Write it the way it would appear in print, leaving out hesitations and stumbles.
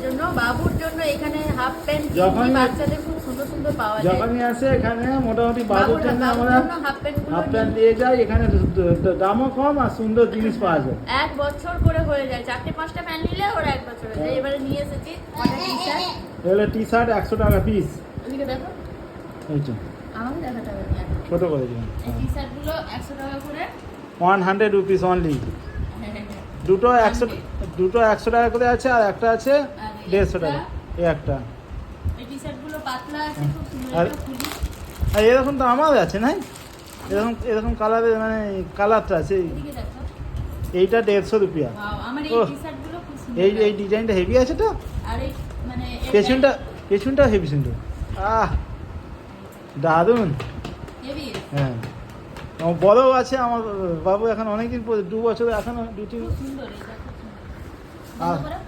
জন্য, বাবুর জন্য এখানে হাফ প্যান্ট বাচ্চাদের খুব সুন্দর সুন্দর পাওয়া যায়। যখনই আসে এখানে মোটামুটি বাবুর জন্য আমরা হাফ প্যান্ট দিয়ে যাই। এখানে দামও কম আর সুন্দর জিনিস পাওয়া যায়। 1 বছর করে হয়ে যায়, 4-5টা প্যান্ট নিলে ওরা 1 বছর হয়ে যায়। এবারে নিয়ে এসেছি কটা টি-শার্ট। এগুলো টি-শার্ট 100 টাকা পিস। ওদিকে দেখো, এই তো আমাকে দেখাতে হবে না, ছোট করে দিলাম। এই টি-শার্ট গুলো 100 টাকা করে, 100 রুপিস অনলি। দুটো 100 টাকা করে আছে, আর একটা আছে 150 টাকা। এই একটা এই টি-শার্ট গুলো পাতলা আছে, খুব সুন্দর। আর- এটা খুলি, আর এরকম তো আমার আছে না, এরকম কালারের, মানে কালারটা আছে। এদিকে দেখো। এইটা 150 রুপিয়া। ওয়াও, আমার এই ওহ, টি-শার্ট গুলো খুব সুন্দর। এই ডিজাইনটা হেভি আছে তো। আর এই মানে পেছনটা হেভি সুন্দর। দারুণ। হেভি হ্যাঁ, আমার বড়ও আছে। আমার বাবু এখন অনেকদিন পরে, 2 বছরে এখনো 2-3। খুব সুন্দর, এটা খুব সুন্দর। আর বন্ধ করো।